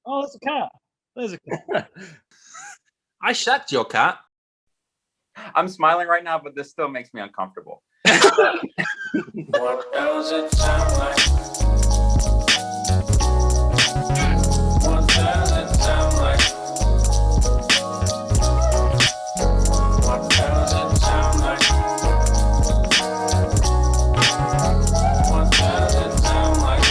Oh, there's a cat. There's a cat. I shagged your cat. I'm smiling right now, but this still makes me uncomfortable. What does it sound like? What does it sound like? What does it sound like? What does it sound like?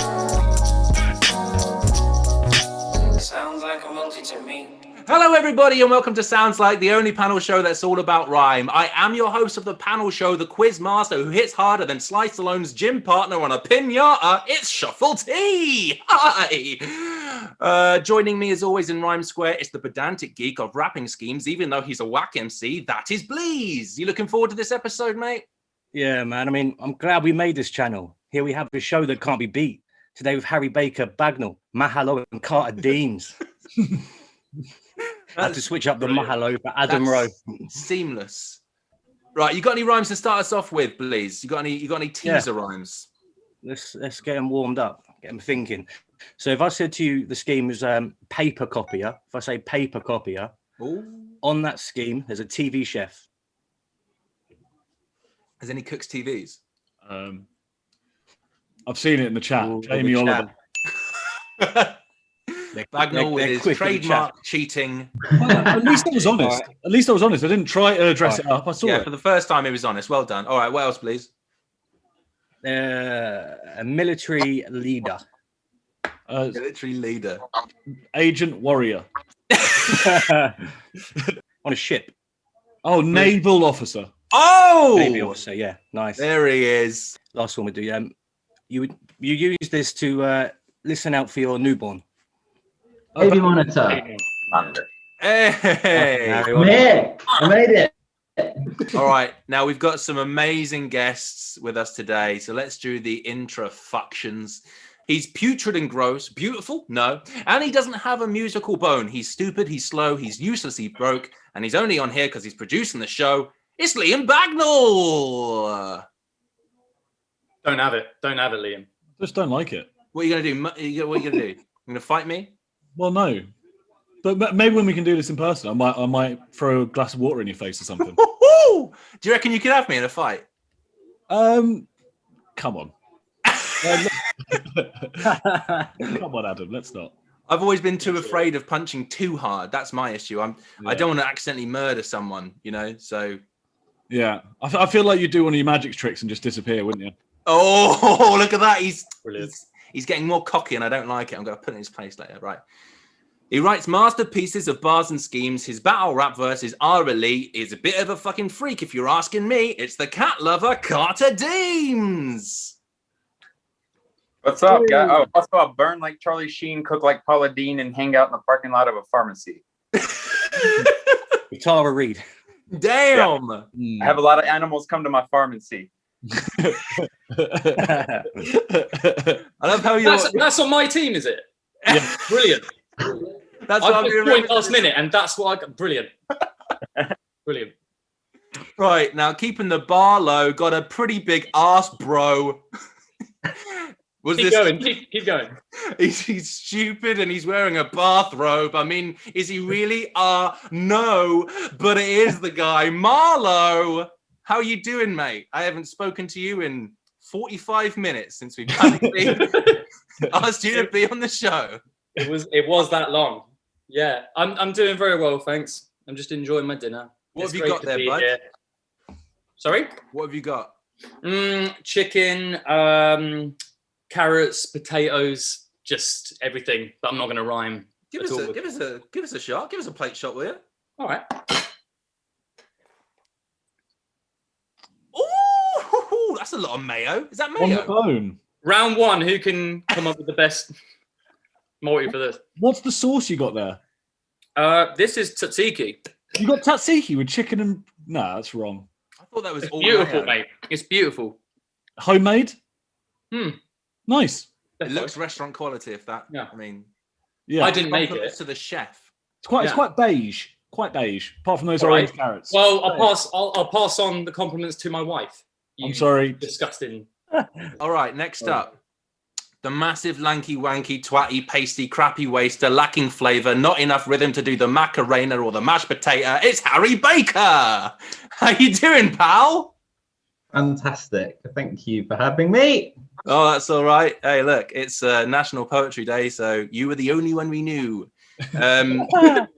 Sounds like a multi to me. Hello, everybody, and welcome to Sounds Like, the only panel show that's all about rhyme. I am your host of the panel show, the quiz master who hits harder than Slice Stallone's gym partner on a pinata. It's Shuffle T. Hi. Joining me as always in Rhyme Square, it's the pedantic geek of rapping schemes, even though he's a whack MC. That is Bleez. You looking forward to this episode, mate? Yeah, man. I mean, I'm glad we made this channel. Here we have a show that can't be beat. Today with Harry Baker, Bagnall, Marlo, and Carter Deems. I had to switch up the Marlo for Adam Rowe. Seamless. Right, you got any rhymes to start us off with, please? You got any teaser rhymes? Let's get them warmed up, get them thinking. So if I said to you the scheme was paper copier, if I say paper copier, on that scheme there's a TV chef. Has any cooks TVs? I've seen it in the chat. Jamie Oliver. Bagnall with his trademark cheating. At least I was honest. Right. At least I was honest. I didn't try to dress it up. I saw it. For the first time, he was honest. Well done. All right, what else, please? A military leader. Military leader. Agent warrior. On a ship. Oh, naval officer. Oh! Navy officer, yeah. Nice. There he is. Last one we do. You use this to listen out for your newborn. Baby monitor. Hey! Mick, I made it. All right, now we've got some amazing guests with us today, so let's do the introfunctions. He's putrid and gross, beautiful, no, and he doesn't have a musical bone. He's stupid, he's slow, he's useless, he's broke, and he's only on here because he's producing the show. It's Liam Bagnall. Don't have it, Liam. Just don't like it. What are you gonna do? What are you gonna do? You gonna fight me? Well, no, but maybe when we can do this in person, I might throw a glass of water in your face or something. Do you reckon you could have me in a fight? Come on. Come on, Adam. Let's not. I've always been too afraid of punching too hard. That's my issue. I don't want to accidentally murder someone, you know. So yeah, I feel like you do one of your magic tricks and just disappear, wouldn't you? Oh, look at that! Brilliant. He's getting more cocky, and I don't like it. I'm going to put it in his place later. Right. He writes masterpieces of bars and schemes. His battle rap verses are elite. He's a bit of a fucking freak, if you're asking me. It's the cat lover, Carter Deems. What's up, guys? Oh, also, I'll burn like Charlie Sheen, cook like Paula Dean, and hang out in the parking lot of a pharmacy. Tara Reid. Damn. Yeah. I have a lot of animals come to my pharmacy. I love how you're... That's on my team, is it? Yeah. Brilliant. That's I've been point last minute, and that's what I got. Brilliant. Brilliant. Right, now keeping the bar low, got a pretty big ass, bro. Keep going. He's stupid and he's wearing a bathrobe. I mean, is he really? No, but it is the guy, Marlo. How you doing, mate? I haven't spoken to you in 45 minutes since we've asked you to be on the show. It was that long. Yeah, I'm doing very well, thanks. I'm just enjoying my dinner. What have you got there, bud? Here. Sorry? What have you got? Chicken, carrots, potatoes, just everything. But I'm not going to rhyme. Give us a shot. Give us a plate shot, will you? All right. Ooh, that's a lot of mayo. Is that mayo? On the phone. Round one. Who can come up with the best multi for this? What's the sauce you got there? This is tzatziki. You got tzatziki with chicken and... Nah, that's wrong. I thought that was all beautiful, mayo. mate. It's beautiful. Homemade? Nice. It looks restaurant quality, if that. Yeah. I mean... Yeah. I didn't make it. To the chef. It's quite beige. Quite beige. Apart from those orange carrots. Well, I'll pass on the compliments to my wife. I'm sorry. Disgusting. All right, next up. The massive, lanky, wanky, twatty, pasty, crappy waster, lacking flavour, not enough rhythm to do the Macarena or the mashed potato. It's Harry Baker. How you doing, pal? Fantastic. Thank you for having me. Oh, that's all right. Hey, look, it's National Poetry Day, so you were the only one we knew. Right,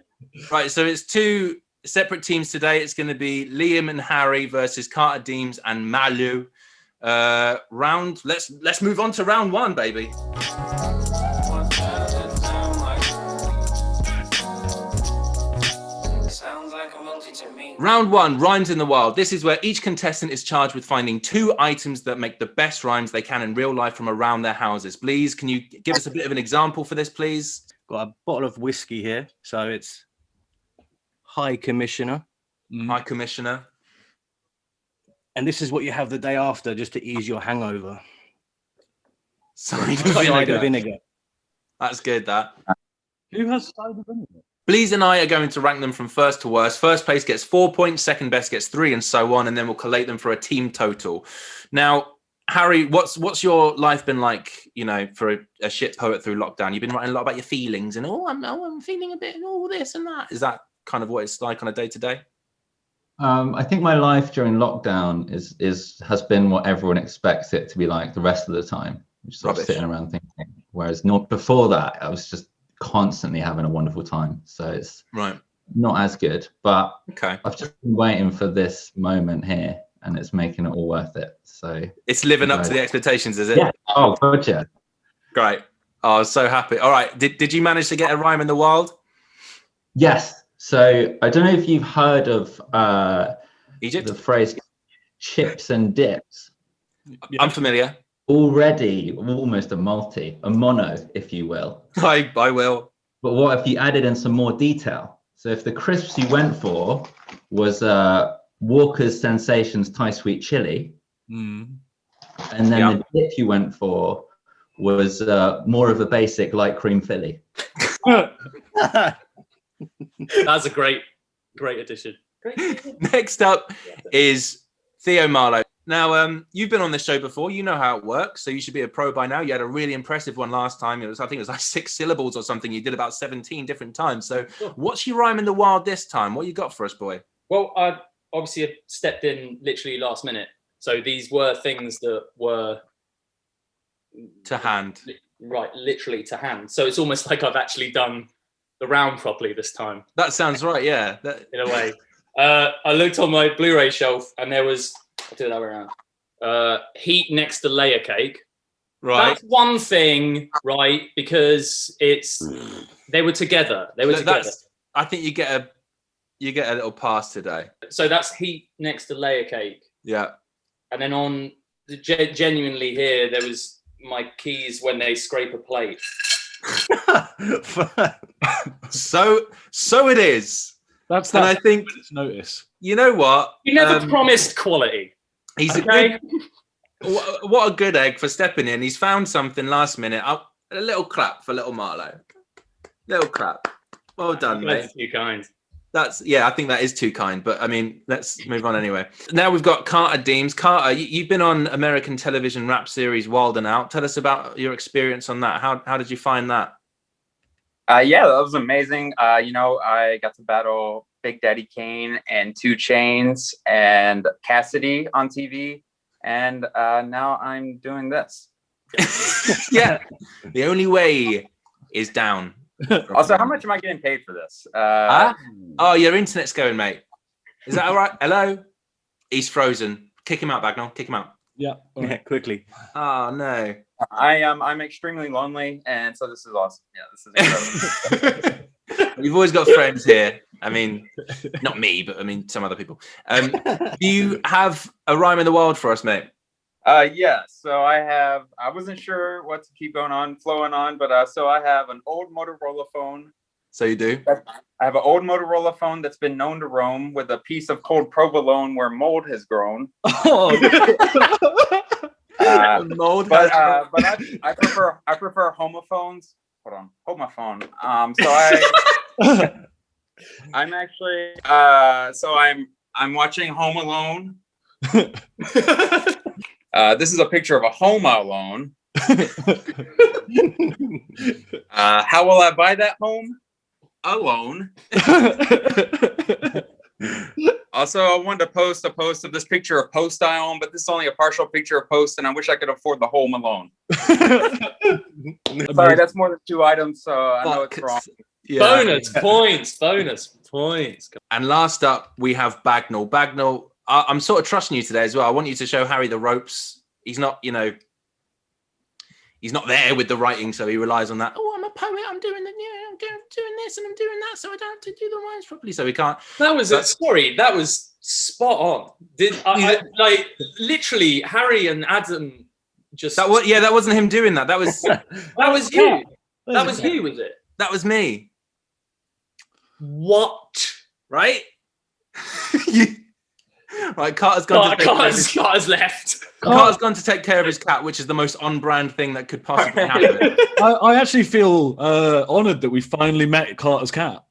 so it's two separate teams today. It's going to be Liam and Harry versus Carter, Deems, and Marlo. Let's move on to round one, baby. Round one, rhymes in the wild. This is where each contestant is charged with finding two items that make the best rhymes they can in real life from around their houses. Bleez, can you give us a bit of an example for this, please? Got a bottle of whiskey here, so it's High Commissioner. High Commissioner. And this is what you have the day after, just to ease your hangover. Cider vinegar. That's good, that. Who has cider vinegar? Bleez and I are going to rank them from first to worst. First place gets 4 points, second best gets 3, and so on, and then we'll collate them for a team total. Now, Harry, what's your life been like, for a shit poet through lockdown? You've been writing a lot about your feelings and, I'm feeling a bit, all this and that. Is that kind of what it's like on a day-to-day? I think my life during lockdown has been what everyone expects it to be like the rest of the time. Just sort of sitting around thinking. Whereas not before that, I was just constantly having a wonderful time. So it's not as good. But I've just been waiting for this moment here, and it's making it all worth it. So it's living up to the expectations, is it? Yeah. Oh, gotcha. Great. Oh, I was so happy. All right. Did you manage to get a rhyme in the wild? Yes. So I don't know if you've heard of Egypt? The phrase chips and dips. I'm familiar. Already almost a mono, if you will. I will. But what if you added in some more detail? So if the crisps you went for was Walker's Sensations Thai Sweet Chili, and then the dip you went for was more of a basic light cream Philly. That's a great addition. Next up is Theo Marlo. Now, you've been on this show before. You know how it works, so you should be a pro by now. You had a really impressive one last time. I think it was like 6 syllables or something. You did about 17 different times. So what's your rhyme in the wild this time? What you got for us, boy? Well, I obviously stepped in literally last minute. So these were things that were... to hand. Right, literally to hand. So it's almost like I've actually done the round properly this time. That sounds right, yeah. In a way. I looked on my Blu-ray shelf and there was... I'll do it that way around. Heat next to layer cake. Right. That's one thing, right? Because they were together. I think you get a little pass today. So that's heat next to layer cake. Yeah. And then on genuinely here, there was my keys when they scrape a plate. So it is. That's and I think notice. You know what? You never promised quality. He's okay. What a good egg for stepping in. He's found something last minute. A little clap for little Marlo. Little clap. Well done, mate. Too kind. I think that is too kind. But I mean, let's move on anyway. Now we've got Carter Deems. Carter, you've been on American television rap series Wild and Out. Tell us about your experience on that. How did you find that? Yeah, that was amazing. I got to battle Big Daddy Kane and 2 Chainz and Cassidy on TV. And now I'm doing this. Yeah. The only way is down. Also, how much am I getting paid for this? Oh, your internet's going, mate. Is that all right? Hello? He's frozen. Kick him out, Bagnall. Kick him out. Yeah. Right. Quickly. Oh, no. I'm extremely lonely, and so this is awesome. Yeah, this is incredible. You've always got friends here. I mean, not me, but I mean some other people. Do you have a rhyme in the wild for us, mate? Yeah. So I wasn't sure what to keep flowing on, but so I have an old Motorola phone. So you do? I have an old Motorola phone that's been known to roam with a piece of cold provolone where mold has grown. Mold. But I prefer homophones. Hold on, hold my phone. I'm actually I'm watching Home Alone. This is a picture of a Home Alone. How will I buy that home? Alone. Also, I wanted to post a post of this picture of Post I own, but this is only a partial picture of Post, and I wish I could afford the home alone. Sorry, that's more than 2 items, so I know it's wrong. Yeah. Bonus points. And last up, we have Bagnall. Bagnall, I'm sort of trusting you today as well. I want you to show Harry the ropes. He's not, he's not there with the writing, so he relies on that. Oh, I'm a poet. I'm doing I'm doing this and I'm doing that, so I don't have to do the rhymes properly. So he can't. That was that was spot on. I like literally Harry and Adam just that wasn't him doing that. That was that was you. That was you, was it? That was me. What? Right? Right, Carter's gone. Carter's left. Carter's gone to take care of his cat, which is the most on-brand thing that could possibly happen. I actually feel honoured that we finally met Carter's cat.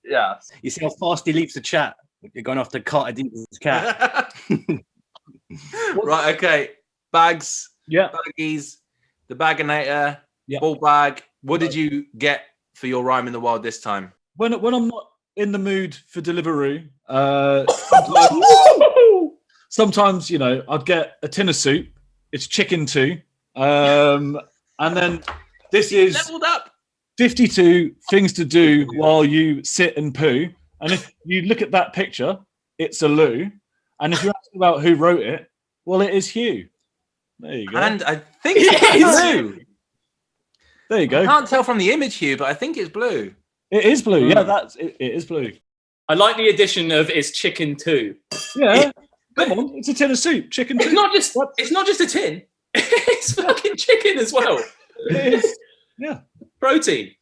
Yeah. You see how fast he leaps the chat? You're going after Carter Deems' cat. Right, okay. Bags, Yeah. baggies, the Bagginator, Yeah. ball bag. What did you get for your rhyme in the wild this time? When I'm not in the mood for Deliveroo, sometimes I'd get a tin of soup. It's chicken too, and then this is Leveled up. 52 things to do while you sit and poo. And if you look at that picture, it's a loo. And if you're asking about who wrote it, well, it is Hugh. There you go. And I think it's blue. There you I go. can't tell from the image, Hugh, but I think it's blue. It is blue. Yeah, it is blue. I like the addition of it's chicken too. Yeah. Come on, it's a tin of soup. Chicken too. It's not just a tin. It's fucking chicken as well. It is. Yeah. Protein.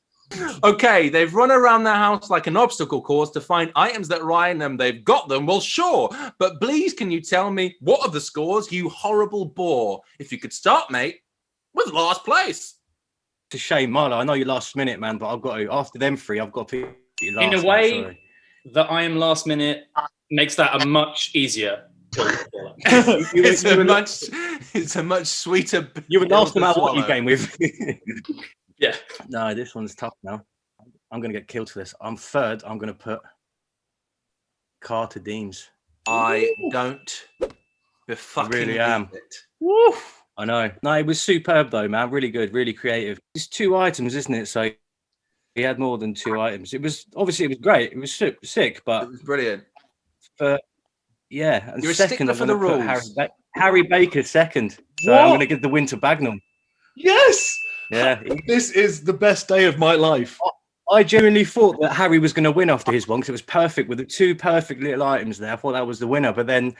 Okay, they've run around their house like an obstacle course to find items that rhyme and they've got them. Well, sure. But please, can you tell me what are the scores, you horrible bore? If you could start, mate, with last place. It's a shame, Marlo. I know you last minute, man, but I've got to, after them 3, I've got to put you last. In a way, that I am last minute makes that a much easier. It's a much sweeter. You would last no pill to matter what you swallow. game with. Yeah. No, this one's tough now. I'm going to get killed for this. I'm third. I'm going to put Carter Deems. I don't. Fucking really am. it. Woo! I know. No, it was superb though, man. Really good, really creative. It's 2 items, isn't it? So he had more than 2 items. It was great. It was sick, but It was brilliant. yeah. And You're a second, stickler I'm for going the to put rules. Harry Baker second. So What? I'm going to give the win to Bagnall. Yes. Yeah. This is the best day of my life. I genuinely thought that Harry was going to win after his one because it was perfect with the 2 perfect little items there. I thought that was the winner, but then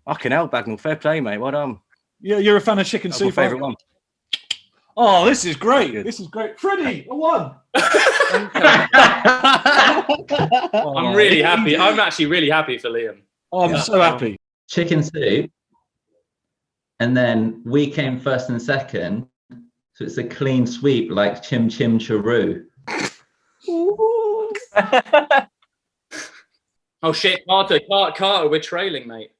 fucking hell, Bagnall, fair play, mate. Well done. Yeah, you're a fan of chicken That's my soup. favourite one. Oh, this is great. Good. This is great. Freddie, I won. I'm really happy. I'm actually really happy for Liam. Oh, I'm so happy. Chicken soup. And then we came first and second. So it's a clean sweep like Chim Chim Charoo. Oh shit, Carter, we're trailing, mate.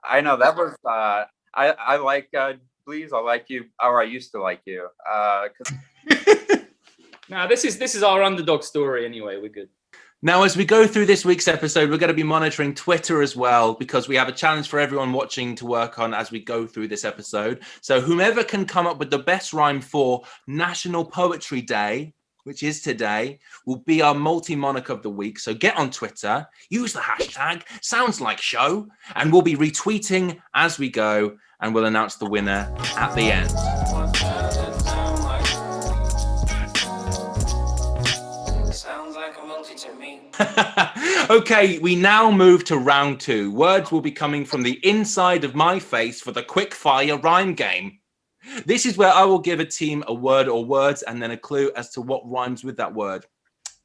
I know that was. I like Bleez. I like you, or I used to like you. 'Cause Now this is our underdog story anyway. We're good. Now, as we go through this week's episode, we're going to be monitoring Twitter as well, because we have a challenge for everyone watching to work on as we go through this episode. So whomever can come up with the best rhyme for National Poetry Day, which is today, will be our multi-monarch of the week. So get on Twitter, use the hashtag Sounds Like Show, and we'll be retweeting as we go, and we'll announce the winner at the end. Sounds like a multi to me. Okay, we now move to round 2. Words will be coming from the inside of my face for the quick fire rhyme game. This is where I will give a team a word or words and then a clue as to what rhymes with that word.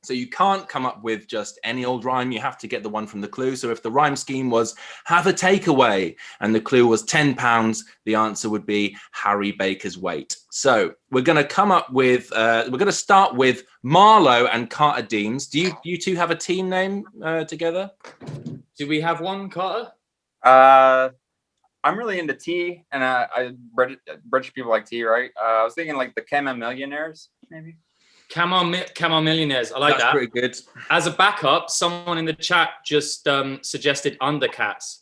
So you can't come up with just any old rhyme. You have to get the one from the clue. So if the rhyme scheme was have a takeaway and the clue was £10, the answer would be Harry Baker's weight. So we're going to come up with, we're going to start with Marlo and Carter Deems. Do you two have a team name together? Do we have one, Carter? I'm really into tea, and British people like tea, right? I was thinking like the Camel Millionaires, maybe. Camel Millionaires. I like That's that. pretty good. As a backup, someone in the chat just suggested Undercats.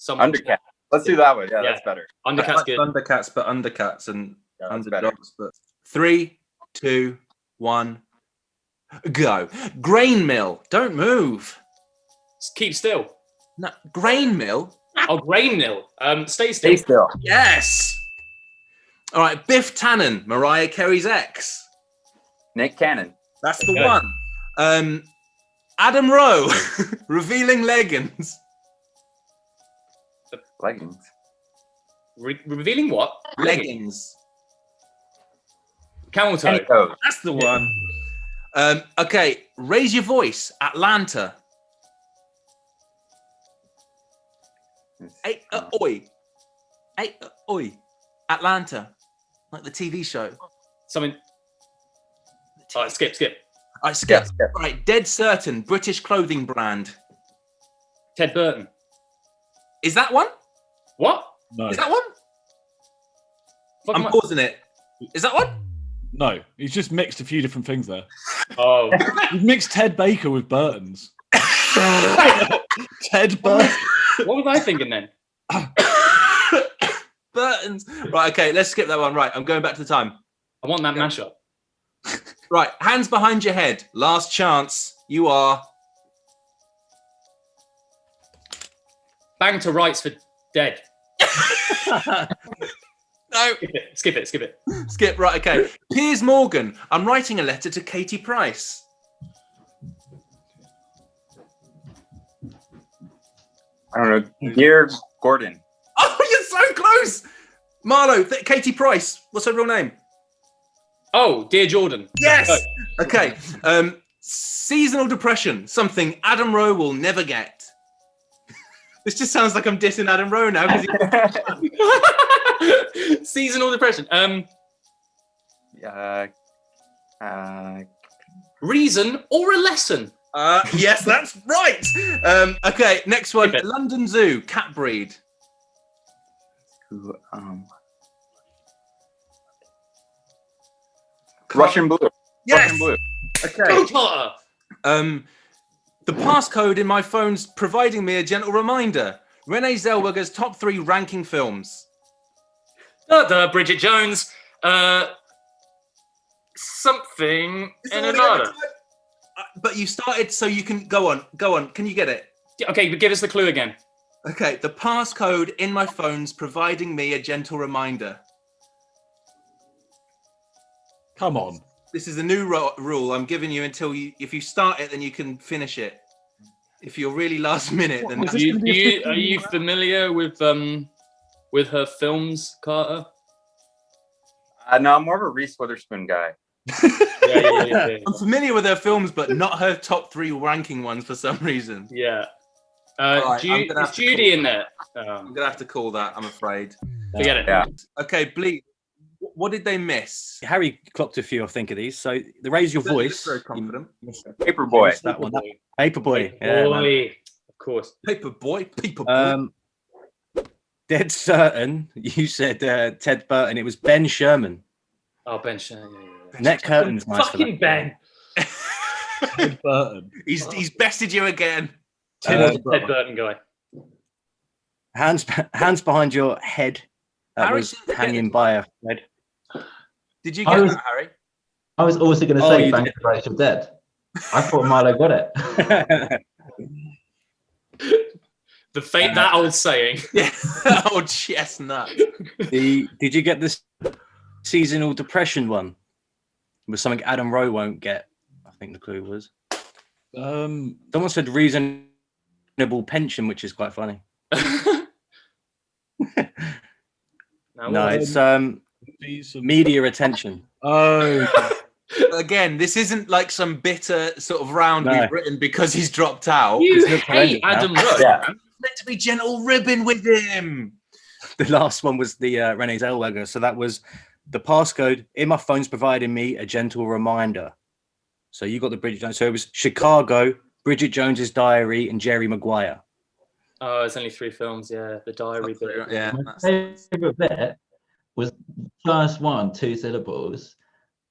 Undercat. Let's do that one. Yeah, Yeah. that's better. Undercats Like good. Thundercats, but Undercats and Yeah, that's better. Underdogs. But 3, 2, 1, go. Grain mill. Don't move. Keep still. No, grain mill. Oh, grain mill. Stay still. Stay still. Yes. All right, Biff Tannen, Mariah Carey's ex. Nick Cannon. That's the Okay. one. Adam Rowe, revealing leggings. Leggings. Revealing what? Leggings. Camel toe. Any code. That's the one. Okay, raise your voice. Atlanta. Hey, oi. Hey, oi. Atlanta. Like the TV show. Something. All right, skip. All right, skip. Skip. All right, dead certain British clothing brand. Ted Burton. Is that one? What? No, Is that one? Fuck I'm am I- pausing it. Is that one? no. He's just mixed a few different things there. Oh. You've mixed Ted Baker with Burton's. Ted Burton. What was I thinking then? Burton's. Right, okay, let's skip that one. Right, I'm going back to the time. I want that mashup. Right, hands behind your head. Last chance. You are. Bang to rights for dead. No, Skip it. skip. Right, okay. Piers Morgan. I'm writing a letter to Katie Price. I don't know. Dear Gordon. Oh, you're so close. Marlo, Katie Price. What's her real name? Oh, dear Jordan. Yes. Oh. Okay. Seasonal depression. Something Adam Rowe will never get. This just sounds like I'm dissing Adam Rowe now. Seasonal depression. Reason or a lesson? Yes, that's right. Okay, next one. Skip it. London Zoo. Cat breed. Russian blue. Yes. Russian blue. Go Okay. Potter. The passcode in my phone's providing me a gentle reminder. Renee Zellweger's top 3 ranking films. Bridget Jones. Something in already another. over time. But you started, so you can go on. Go on. Can you get it? Okay, but give us the clue again. Okay. The passcode in my phone's providing me a gentle reminder. Come on. This is a new rule I'm giving you until you. If you start it, then you can finish it. If you're really last minute, then What, that's is this Are you familiar with her films, Carter? No, I'm more of a Reese Witherspoon guy. Yeah. I'm familiar with her films, but not her top 3 ranking ones for some reason. Yeah. Alright, I'm gonna Is have to Judy call- in there? I'm gonna have to call that. I'm afraid. Forget it. Yeah. Okay, Bleed. What did they miss? Harry clocked a few, I think, of these. So the raise your voice. Very confident. Paperboy. Missed that one. Paperboy. Yeah, man. Boy, of course. Paper boy. Dead certain. You said Ted Burton. It was Ben Sherman. Oh, Ben Sherman. Neck curtains. Nice for Fucking that. Ben. Ted Burton. He's bested you again. Ted Burton guy. Hands behind your head. That Harry was seemed to get hanging it. by a thread. Did you I get was- that, Harry? I was also going to Oh, say you Bang did. for Rachel Dead. I thought Marlo got it. That old saying. Yeah. Oh, chestnut. Did you get this seasonal depression one? It was something Adam Rowe won't get. I think the clue was. Someone said reasonable pension, which is quite funny. No, it's media attention. Oh, Again, this isn't like some bitter sort of round No. we've written because he's dropped out. You It's hate horrendous now. Adam Rowe. Yeah. It's meant to be gentle ribbon with him. The last one was the Renee Zellweger. So that was the passcode in my phone's providing me a gentle reminder. So you got the Bridget Jones. So it was Chicago, Bridget Jones's Diary, and Jerry Maguire. Oh, it's only 3 films. Yeah, the diary bit. Yeah. My favorite bit was the first one, 2 syllables.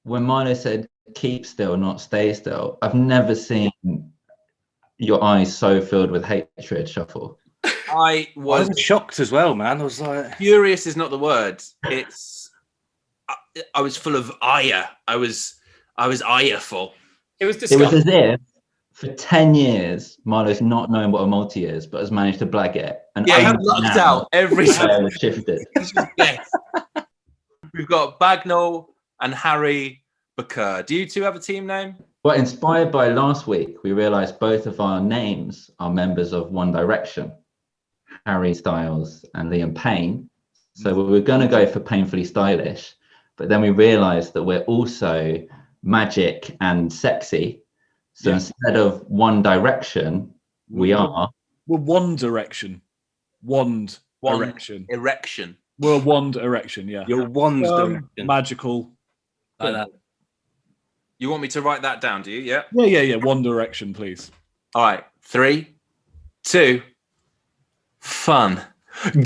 When Marlo said, "Keep still, not stay still." I've never seen your eyes so filled with hatred, Shuffle. I I was was shocked as well, man. I was like, furious is not the word. It's I was full of ire. I was ireful. It was It was disgusting. as if for 10 years, Marlo's not known what a multi is, but has managed to blag it. And Yeah, only lucked now out every time. has shifted. Yes. We've got Bagnall and Harry Baker. Do you two have a team name? Well, inspired by last week, we realized both of our names are members of One Direction, Harry Styles and Liam Payne. So we were going to go for Painfully Stylish, but then we realized that we're also magic and sexy. So instead of One Direction, we are... We're One Direction. Wand One erection. Erection. We're Wand erection, yeah. your wand's direction. Magical. Like that. You want me to write that down, do you? Yeah. Yeah. One Direction, please. All right. 3, 2, fun.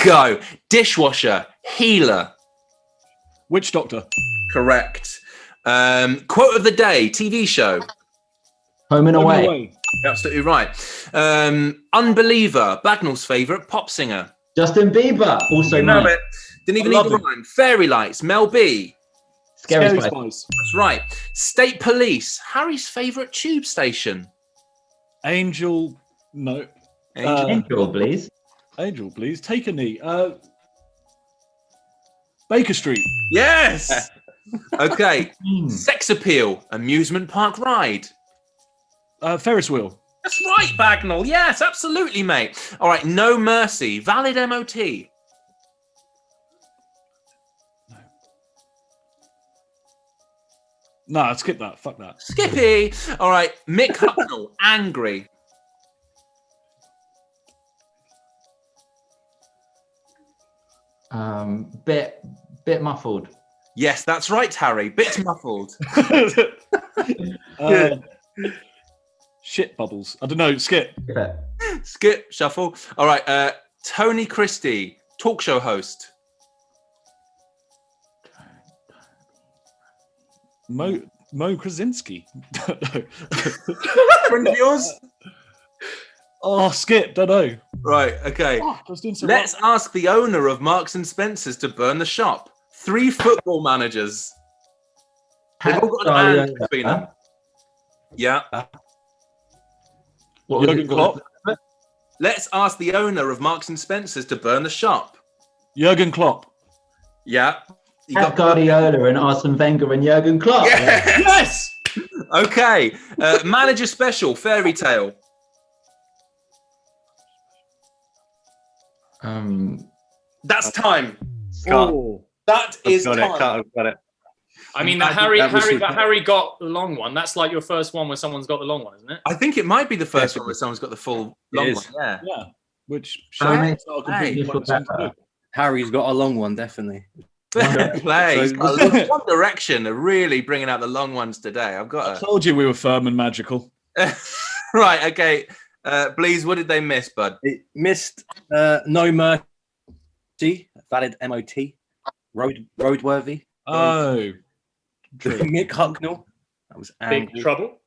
Go. Dishwasher. Healer. Witch Doctor. Correct. Quote of the day. TV show. Home and Home Away. and Away. You're absolutely right. Unbeliever. Bagnall's favourite pop singer. Justin Bieber. Also You know mine. it. Didn't even I need love the rhyme. Fairy Lights. Mel B. Scary Scary Spice. Spice. That's right. State Police. Harry's favourite tube station. Angel. No. Angel. Angel, please. Angel, please. Take a knee. Baker Street. Yes. Okay. Hmm. Sex appeal. Amusement park ride. Ferris wheel. That's right, Bagnall. Yes, absolutely, mate. All right. No mercy. Valid MOT. Nah, skip that. Fuck that. Skippy. All right. Mick Hucknall. Angry. Bit muffled. Yes, that's right, Harry. Bit muffled. Shit bubbles. I don't know. Skip. Yeah. Skip. Shuffle. All right. Tony Christie. Talk show host. Mo Krasinski. Friend of yours? Oh, skip. Don't know. Right. Okay. Oh, I was doing so Let's ask the owner of Marks and Spencer's to burn the shop. 3 football managers. They've all got an and between them. Yeah. What was Jurgen it Klopp. called? Let's ask the owner of Marks and Spencer's to burn the shop. Jurgen Klopp. Yeah. You Pep Guardiola and Arsene Wenger and Jurgen Klopp. Yes. Yes. Okay. Manager special. Fairy tale. That's time. Oh. That is Got time. it. I've got it. I mean, I think that was super. Harry got the long one. That's like your first one where someone's got the long one, isn't it? I think it might be the first one where someone's got the full long is. one. Yeah. Yeah. Which That shows makes it's not a it completely feel fun thing to better. do. Harry's got a long one, definitely. Fair play. So- I love One Direction are really bringing out the long ones today. I've I got told you we were firm and magical. to. Right. Okay. Bleez, what did they miss, bud? It missed No Mercy, valid MOT, roadworthy, Oh. True. Mick Hucknall. That was Big angry. trouble.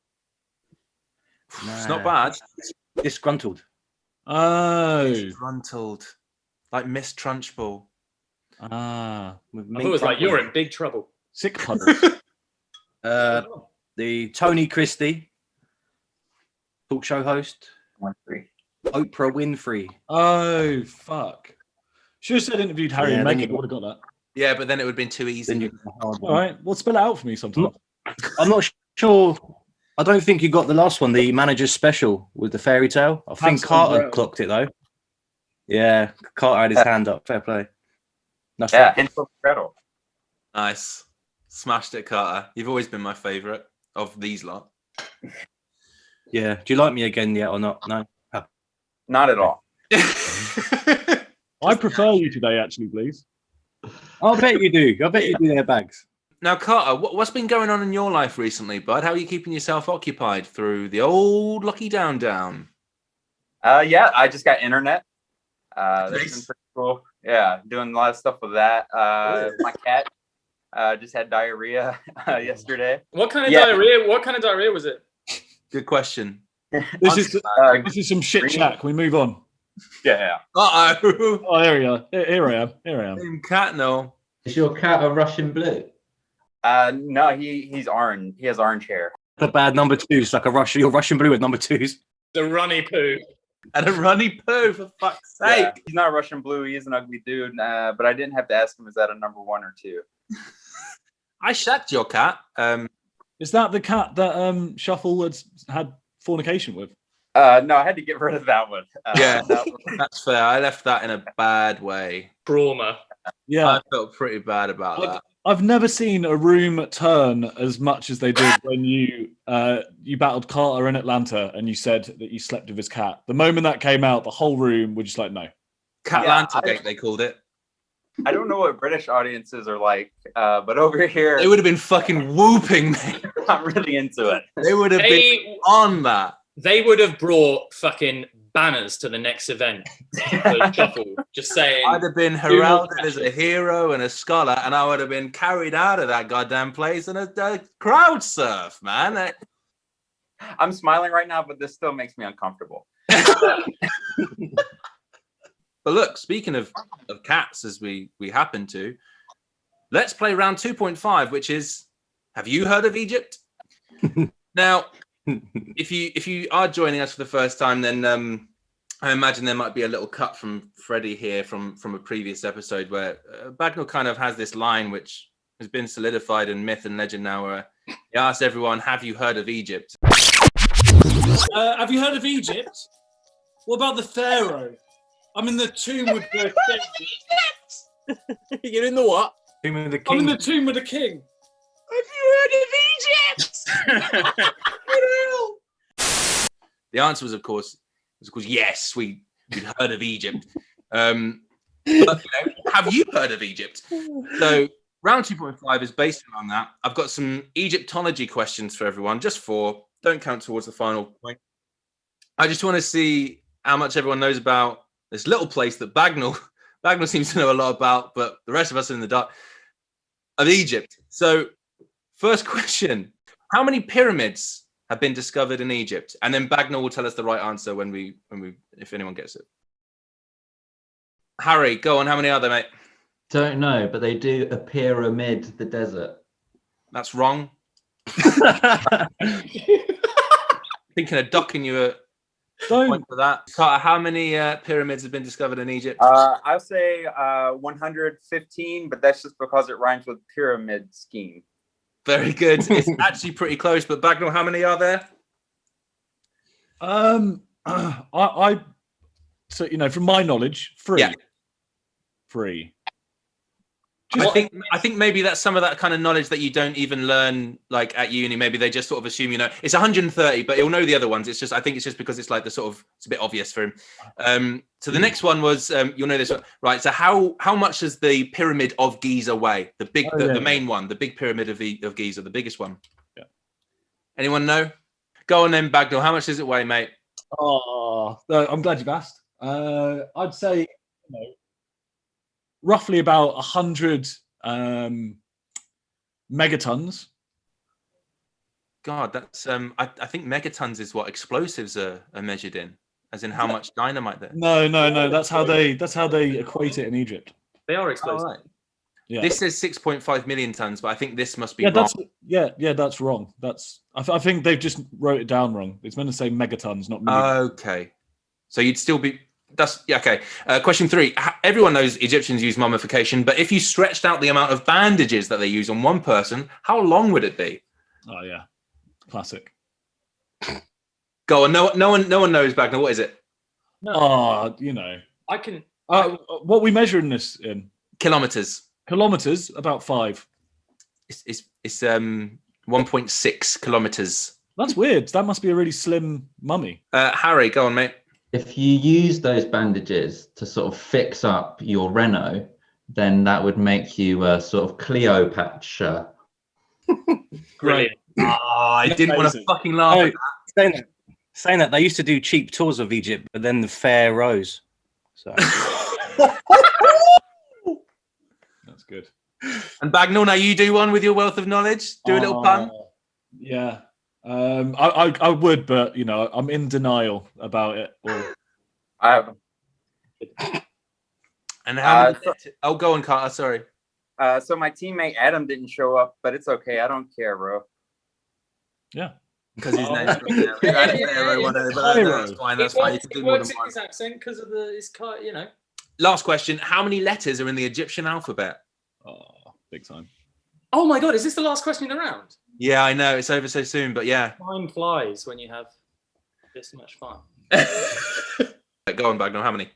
It's not bad. Disgruntled. Oh. Disgruntled. Like Miss Trunchbull. Ah. With I thought it was like, you're in big trouble. Sick puddles. The Tony Christie, talk show host, 1, 3. Oprah Winfrey. Oh, fuck. Should have said interviewed Harry Yeah, and then Meghan. you- Would have got that. Yeah, but then it would have been too easy. Then you- All right. Well, spell it out for me sometime. I'm not sure. I don't think you got the last one, the manager's special with the fairy tale. I think That's Carter umbrella. clocked it though. Yeah, Carter had his hand up. Fair play. That's Yeah, right. Hansel and Gretel. Nice. Smashed it, Carter. You've always been my favourite of these lot. Yeah. Do you like me again yet or not? No. Not at all. I prefer you today, actually, please. I bet you do. I bet you do their bags. Now, Carter, what's been going on in your life recently, bud? How are you keeping yourself occupied through the old Lucky Down Down? Yeah, I just got internet. That's been pretty cool. Yeah, doing a lot of stuff with that. My cat just had diarrhea yesterday. What kind of diarrhea? What kind of diarrhea was it? Good question. This is some shit chat. Can we move on? Yeah. Uh-oh. Oh, here we are. Here I am. Liam Bagnall. Is your cat a Russian blue? No, he's orange. He has orange hair. The bad number twos, like your Russian blue with number twos. The runny poo. And a runny poo, for fuck's sake. Yeah, he's not Russian blue. He is an ugly dude. But I didn't have to ask him, is that a number 1 or 2? I shagged your cat. Is that the cat that Shuffle had fornication with? No, I had to get rid of that one. Yeah, that's fair. I left that in a bad way. Trauma. Yeah. I felt pretty bad about that. I've never seen a room turn as much as they did when you battled Carter in Atlanta and you said that you slept with his cat. The moment that came out, the whole room were just like, no. Catlanta Gate, they called it. I don't know what British audiences are like, but over here, They would have been fucking whooping me. I'm really into it. They would have been on that. They would have brought fucking banners to the next event. The Shuffle, just saying. I'd have been heralded as a hero and a scholar, and I would have been carried out of that goddamn place in a crowd surf, man. I'm smiling right now, but this still makes me uncomfortable. But look, speaking of cats, as we happen to, let's play round 2.5, which is, have you heard of Egypt? Now, if you are joining us for the first time, then I imagine there might be a little cut from Freddie here from a previous episode where Bagnall kind of has this line which has been solidified in myth and legend now, where he asks everyone, have you heard of Egypt? Have you heard of Egypt? What about the Pharaoh? I'm in the tomb with the king. You're in the what? Tomb of the I'm in King. the tomb with the king. Have you heard of Egypt? The answer was, of course, yes, we'd heard of Egypt. But, have you heard of Egypt? So round 2.5 is based around that. I've got some Egyptology questions for everyone, just 4. Don't count towards the final point. I just want to see how much everyone knows about this little place that Bagnall seems to know a lot about, but the rest of us are in the dark, of Egypt. So first question, how many pyramids have been discovered in Egypt? And then Bagnall will tell us the right answer when we if anyone gets it. Harry, go on. How many are there, mate? Don't know, but they do appear amid the desert. That's wrong. Thinking of docking you a point for that. Carter, how many pyramids have been discovered in Egypt? I'll say 115, but that's just because it rhymes with pyramid scheme. Very good. It's actually pretty close, but Bagnall, how many are there? So from my knowledge, 3. Yeah. 3. I think maybe that's some of that kind of knowledge that you don't even learn like at uni. Maybe they just sort of assume it's 130, but he'll know the other ones. I think it's just because it's like it's a bit obvious for him. So the next one was you'll know this one, right? So how much does the pyramid of Giza weigh? The main one, the big pyramid of Giza, the biggest one. Yeah. Anyone know? Go on then, Bagnall. How much does it weigh, mate? Oh, I'm glad you've asked. I'd say roughly about 100 megatons. God, that's I think megatons is what explosives are measured in, as in how much dynamite there. No. That's how they equate it in Egypt. They are explosive. All right. Yeah. This says 6.5 million tons, but I think this must be Yeah, wrong. that's wrong. I think they've just wrote it down wrong. It's meant to say megatons, not million. Okay, so you'd still be. Okay. Question 3. Everyone knows Egyptians use mummification, but if you stretched out the amount of bandages that they use on one person, how long would it be? Oh yeah, classic. Go on. No one knows, Bagnall. What is it? Oh, I can. What are we measuring this in? Kilometers. Kilometers, about 5. It's 1.6 kilometers. That's weird. That must be a really slim mummy. Harry, go on, mate. If you use those bandages to sort of fix up your Renault, then that would make you a sort of Cleopatra. Brilliant. I didn't want to fucking laugh at that. Saying that, they used to do cheap tours of Egypt, but then the fare rose. So That's good. And Bagnall, now you do one with your wealth of knowledge. Do a little pun. Yeah. I would, but you know, I'm in denial about it. Or... And how many oh, go on, Carter. Sorry. So my teammate Adam didn't show up, but it's okay. I don't care, bro. Yeah. Because his name's that's fine. That's fine. You can do more than one. His accent because of his car, you know. Last question. How many letters are in the Egyptian alphabet? Oh, big time. Oh my God, is this the last question in the round? Yeah, I know. It's over so soon, but yeah. Time flies when you have this much fun. Go on, Bagnall. How many?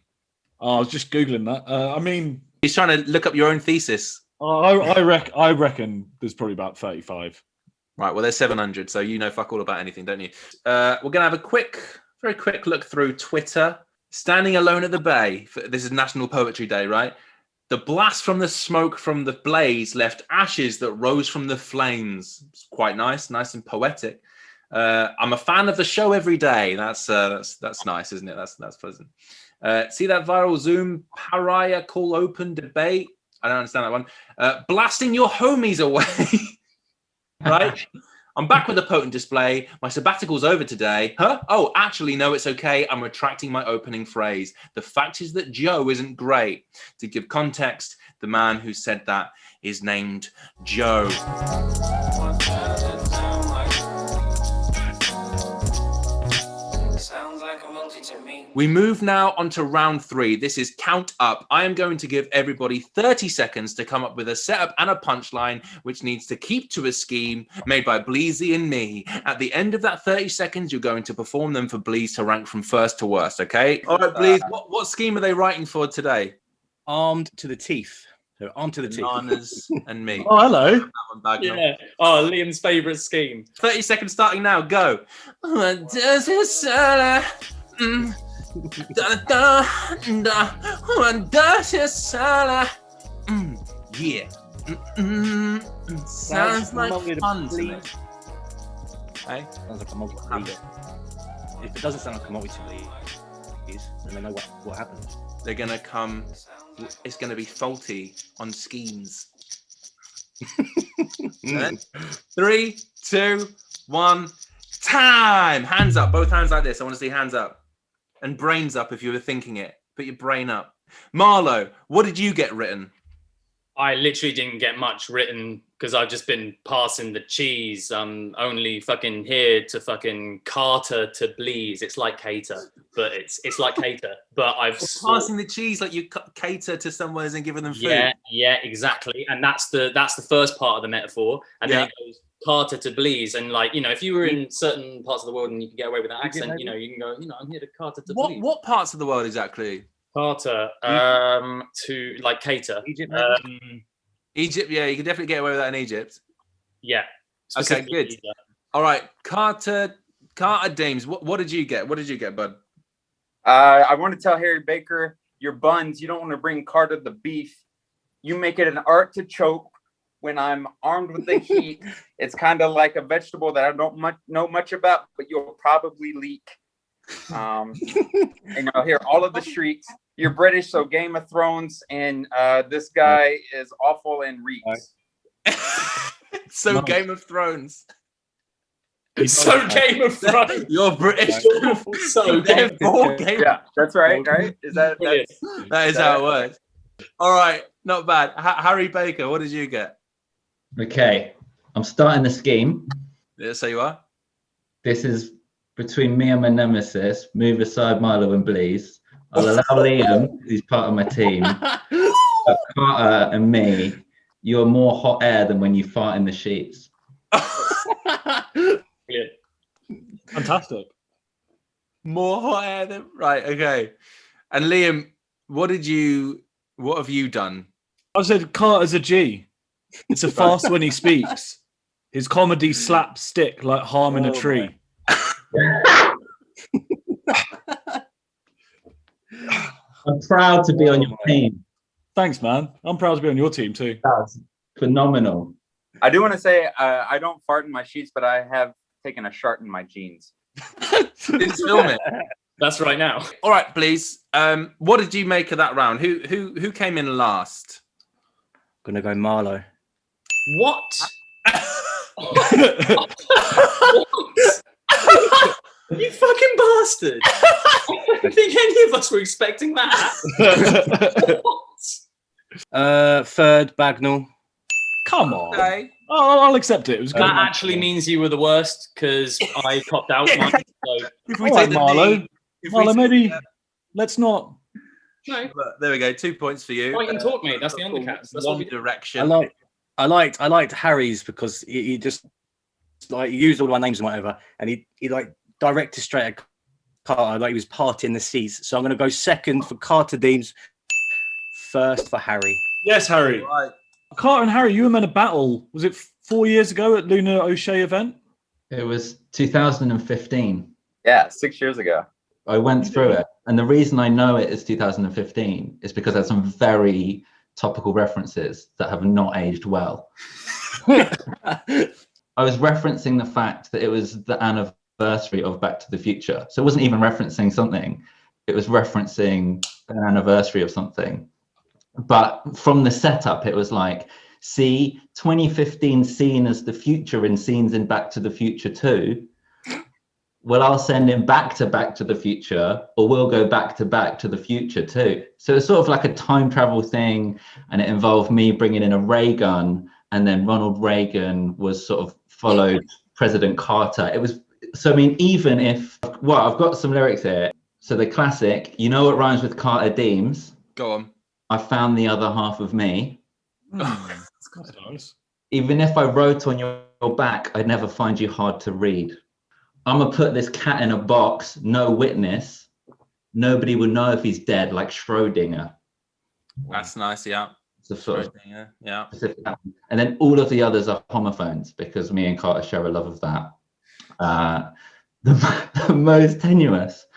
Oh, I was just Googling that. I mean... He's trying to look up your own thesis. I reckon there's probably about 35. Right, well, there's 700, so you know fuck all about anything, don't you? We're going to have a very quick look through Twitter. Standing alone at the bay. This is National Poetry Day, right? The blast from the smoke from the blaze left ashes that rose from the flames. It's quite nice and poetic. I'm a fan of the show every day. That's nice, isn't it? That's pleasant. See that viral Zoom pariah call open debate? I don't understand that one. Blasting your homies away. Right? I'm back with a potent display. My sabbatical's over today. Huh? Oh, actually, no, it's okay. I'm retracting my opening phrase. The fact is that Joe isn't great. To give context, the man who said that is named Joe. We move now on to round 3. This is count up. I am going to give everybody 30 seconds to come up with a setup and a punchline, which needs to keep to a scheme made by Bleezy and me. At the end of that 30 seconds, you're going to perform them for Bleez to rank from first to worst, okay? All right, Bleez, what scheme are they writing for today? Armed to the teeth. So armed to the teeth. Bananas and me. Oh, hello. Yeah. Oh, Liam's favourite scheme. 30 seconds starting now. Go. Yeah. Sounds like fun to me. Hey? Sounds like a multi. If it doesn't sound like a multi, then they know what happened. They're gonna come. It's gonna be faulty on schemes. 3, 2, 1. Time. Hands up. Both hands like this. I want to see hands up. And brains up if you were thinking it. Put your brain up. Marlo, what did you get written? I literally didn't get much written because I've just been passing the cheese. I'm only fucking here to fucking Carter to Bleez. It's like cater, but it's like cater. But I've passing the cheese like you cater to someone and giving them food. Yeah, exactly. And that's the first part of the metaphor. And then it goes Carter to Bleez. And like, you know, if you were in certain parts of the world and you can get away with that accent, you know, you can go, you know, I'm here to Carter to Bleez. What parts of the world exactly? Carter to like cater. Egypt, Egypt, yeah, you can definitely get away with that in Egypt. Yeah. Okay, good. All right, Carter Deems, what did you get? What did you get, bud? I want to tell Harry Baker, your buns, you don't want to bring Carter the beef. You make it an art to choke. When I'm armed with the heat, it's kind of like a vegetable that I don't know much about, but you'll probably leak. And I'll hear all of the shrieks. You're British, so Game of Thrones, and this guy is awful and reeks. So Nice. Game of Thrones. So Game of Thrones. You're British. So Therefore, Game. Yeah, that's right, right? Is that That is how it works. All right, not bad. Harry Baker, what did you get? Okay, I'm starting the scheme. Yeah, so you are. This is between me and my nemesis. Move aside Marlo and Bleez. I'll allow Liam, who's part of my team. But Carter and me, you're more hot air than when you fart in the sheets. Brilliant. Fantastic. More hot air than right. Okay. And Liam, what have you done? I said Carter's a G. It's a fast when he speaks. His comedy slaps stick like harm in a tree. I'm proud to be on your team. Thanks, man. I'm proud to be on your team too. That's phenomenal. I do want to say I don't fart in my sheets, but I have taken a shart in my jeans. Didn't film it. That's right now. All right, please. What did you make of that round? Who came in last? Gonna go Marlo. What? You fucking bastard! I don't think any of us were expecting that. Third, Bagnall. Come on. Okay. Oh, I'll accept it. It was good. That actually means you were the worst because I copped out mine. So If All we right, take the Marlo. knee, if we Marlo, take- maybe let's not. no, There we go. 2 points for you. point and talk, mate. That's the undercats. That's what One we do. Direction. I liked Harry's because he just like he used all my names and whatever, and he like directed straight at Carter, like he was partying the seas. So I'm gonna go second for Carter Deems, first for Harry. Yes, Harry. Right. Carter and Harry, you were meant to battle. Was it 4 years ago at Luna O'Shea event? It was 2015. Yeah, 6 years ago. I went through it, and the reason I know it is 2015 is because there's some very topical references that have not aged well. I was referencing the fact that it was the anniversary of Back to the Future, so it wasn't even referencing something. It was referencing an anniversary of something. But from the setup, it was like, see, 2015 seen as the future in scenes in Back to the Future 2. Well, I'll send him back to the Future, or we'll go back to the Future too. So it's sort of like a time travel thing, and it involved me bringing in a ray gun, and then Ronald Reagan was sort of followed President Carter. It was, so I mean, even if, well, I've got some lyrics here. So the classic, you know what rhymes with Carter Deems? Go on. I found the other half of me. That's nice. Even if I wrote on your back, I'd never find you hard to read. I'm gonna put this cat in a box, no witness. Nobody will know if he's dead, like Schrodinger. That's nice. Yeah. It's a sort of Yeah. specific pattern. And then all of the others are homophones because me and Carter share a love of that. The most tenuous.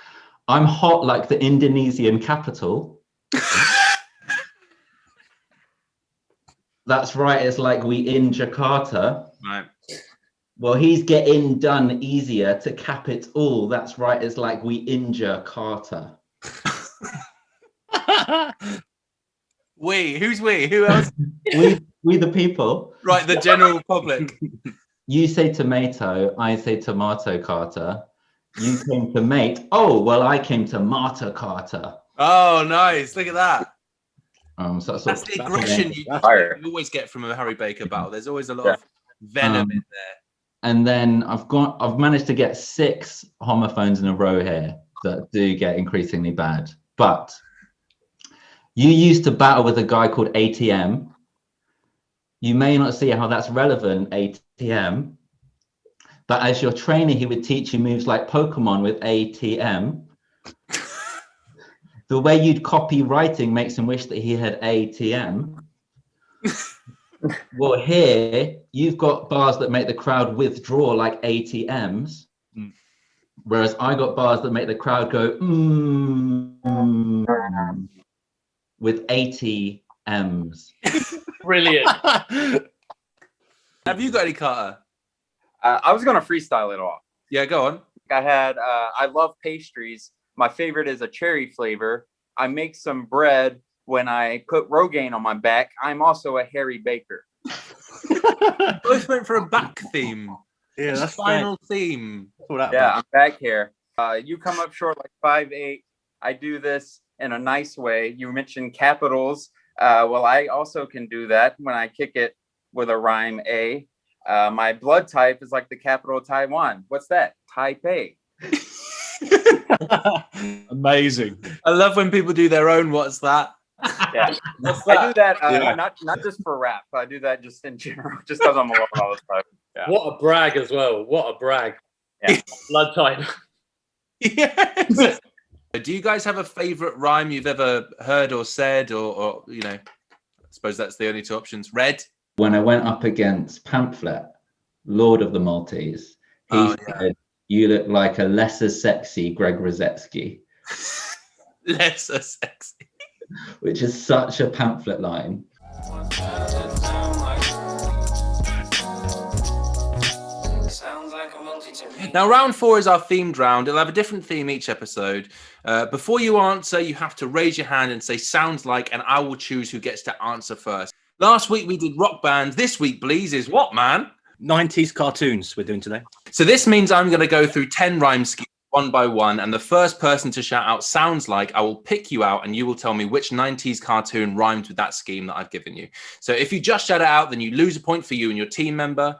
I'm hot like the Indonesian capital. That's right. It's like we in Jakarta. Right. Well, he's getting done easier to cap it all. That's right. It's like we injure Carter. We? Who's we? Who else? We the people. Right, the general public. You say tomato, I say tomato, Carter. You came to mate. Oh, well, I came to martyr Carter. Oh, nice. Look at that. So That's the aggression you always get from a Harry Baker battle. There's always a lot of venom in there. And then I've managed to get 6 homophones in a row here that do get increasingly bad. But you used to battle with a guy called ATM. You may not see how that's relevant, ATM. But as your trainer, he would teach you moves like Pokemon with ATM. The way you'd copy writing makes him wish that he had ATM. Well, here you've got bars that make the crowd withdraw like ATMs, whereas I got bars that make the crowd go with ATMs. Brilliant. Have you got any, Carter? I was gonna freestyle it off. Yeah, go on. I had I love pastries. My favorite is a cherry flavor. I make some bread when I put Rogaine on my back. I'm also a Harry Baker. Both went for a back theme. Yeah, that's final theme. Yeah, I'm back here. You come up short like 5'8". I do this in a nice way. You mentioned capitals. Well, I also can do that when I kick it with a rhyme A. My blood type is like the capital of Taiwan. What's that? Type A. Amazing. I love when people do their own what's that. Yeah, I do that not just for rap. I do that just in general, just because I'm alone all the time. Yeah. What a brag as well. What a brag. Yeah. Blood type. Yes. Do you guys have a favorite rhyme you've ever heard or said, or you know? I suppose that's the only 2 options. Red. When I went up against Pamphlet, Lord of the Maltese, he said, "You look like a lesser sexy Greg Rosetsky." Lesser sexy. Which is such a Pamphlet line. Now, round 4 is our themed round. It'll have a different theme each episode. Before you answer, you have to raise your hand and say sounds like, and I will choose who gets to answer first. Last week we did rock bands. This week, Bleez, is what, man? 90s cartoons we're doing today. So this means I'm going to go through 10 rhyme schemes one by one, and the first person to shout out sounds like, I will pick you out and you will tell me which 90s cartoon rhymes with that scheme that I've given you. So if you just shout it out, then you lose a point for you and your team member.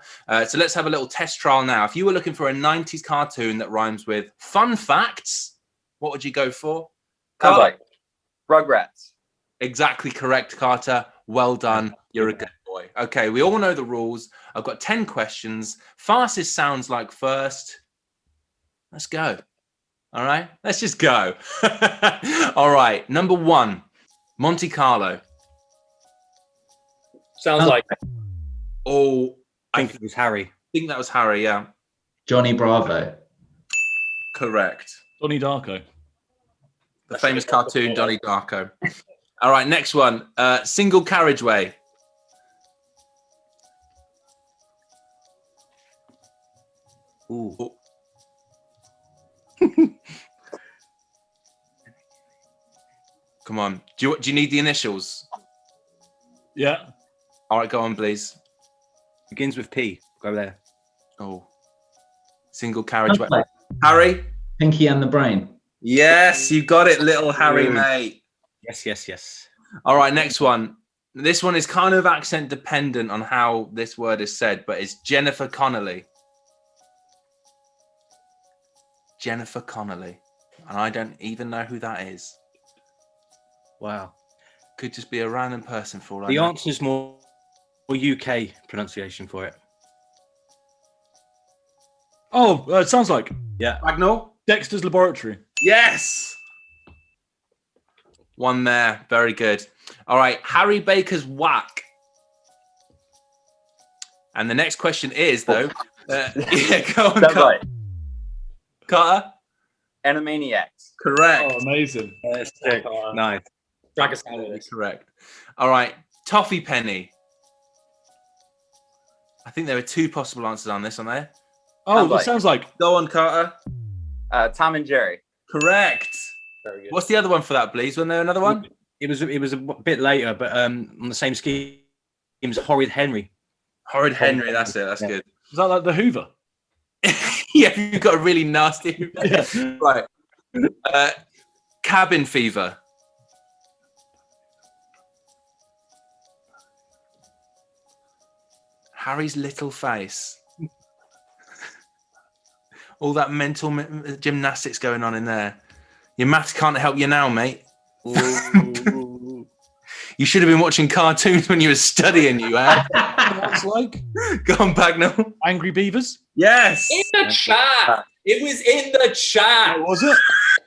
So let's have a little test trial now. If you were looking for a 90s cartoon that rhymes with fun facts, what would you go for? Sounds like Rugrats. Exactly correct, Carter. Well done. You're a good boy. Okay, we all know the rules. I've got 10 questions. Fastest sounds like first. Let's go. All right, let's just go. All right, number 1, Monte Carlo. Sounds like Oh, I think it was Harry. think that was Harry, yeah. Johnny Bravo. Correct. Donnie Darko. The famous cartoon Donnie Darko. All right, next one. Single carriageway. Ooh. Oh. Come on. Do you need the initials? Yeah. All right, go on, please. Begins with P. Go there. Oh. Single carriageway. Sounds like Harry? Pinky and the Brain. Yes, you got it, little Harry, Ooh. mate. Yes. All right, next one. This one is kind of accent dependent on how this word is said, but it's Jennifer Connelly. Jennifer Connelly. And I don't even know who that is. Wow. Could just be a random person for all I The know. answer is more UK pronunciation for it. Oh, it sounds like Yeah. Bagnall? Dexter's Laboratory. Yes. One there. Very good. All right. Harry Baker's Whack. And the next question is, though. Yeah, go on, Sounds Carter. like Carter. Animaniacs. Correct. Oh, amazing. Nice. drag us out of this. Correct. All right. Toffee Penny. I think there are 2 possible answers on this, aren't there? Oh, Sounds that like- sounds like Go on, Carter. Tom and Jerry. Correct. Very good. What's the other one for that, please? Wasn't there another one? It was a bit later, but on the same scheme, it was Horrid Henry. Horrid Henry. That's it. That's Yeah. good. is that like the Hoover? Yeah, you've got a really nasty. Yeah. Right. Cabin fever. Harry's little face. All that mental gymnastics going on in there. Your maths can't help you now, mate. You should have been watching cartoons when you were studying, you have. That's like Go on, Bagnall. Angry Beavers. Yes. In the chat. It was in the chat. Was it?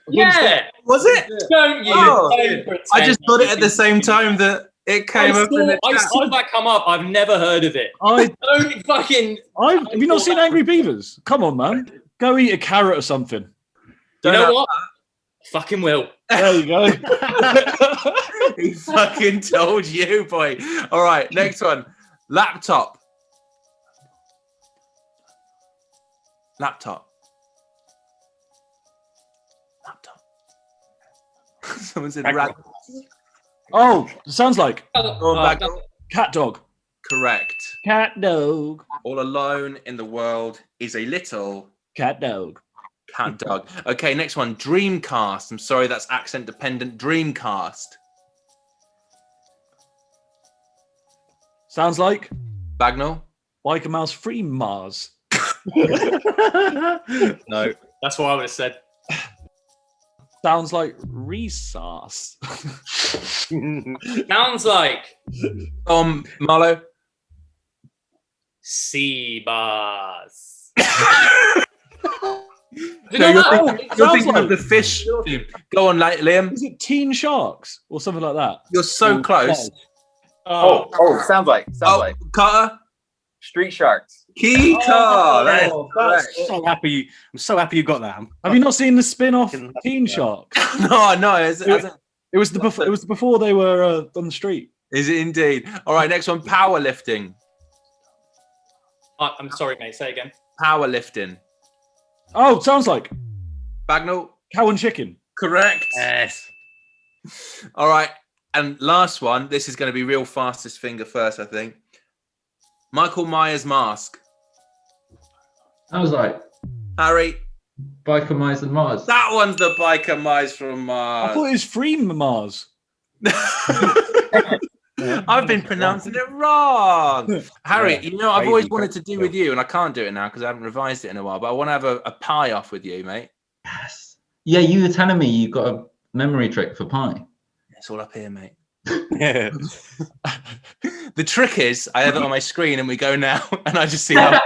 Yeah. Was it? Don't you? Oh, Don't pretend I just got it you at the same time that it came up in the I chat. saw that come up. I've never heard of it. Don't fucking. Have you not seen Angry Beavers? Come on, man. Go eat a carrot or something. You know Don't what? Fucking will. There you go. He fucking told you, boy. All right, next one. Laptop. Laptop. Laptop. Someone said rat. Oh, it sounds like Go on, Bagnall. cat dog. Correct. Cat dog. All alone in the world is a little Cat dog. cat dog. Okay, next one. Dreamcast. I'm sorry, that's accent dependent. Dreamcast. Sounds like Bagnall. Biker Mouse Free Mars. No. That's what I would have said. Sounds like resource. Sounds like Marlo. sea bars. No, you're Sounds thinking like- of the fish. Go on, Liam. Is it Teen Sharks or something like that? You're so close. Sounds like Carter. Street Sharks. Kika. That is I'm so happy. I'm so happy you got that. Have you not seen the spin-off Teen Sharks? No, no. Is It was the before they were on the street. it indeed? All right, next one. Powerlifting. I'm sorry, mate. Say again. Powerlifting. Oh, sounds like Bagnall. cow and chicken. Correct. Yes. All right. And last one. This is going to be real fastest finger first, I think. Michael Myers mask. I was like, Harry. Biker Myers and Mars. That one's the biker Myers from I Mars. thought it was free Mars. I've been pronouncing it wrong. Harry, Yeah, you know, I've crazy, always wanted to crazy. do with you, and I can't do it now because I haven't revised it in a while, but I want to have a pie off with you, mate. Yes. Yeah, you were telling me you got a memory trick for pie. It's all up here, mate. Yeah. The trick is I have it on my screen and we go now, and I just see how.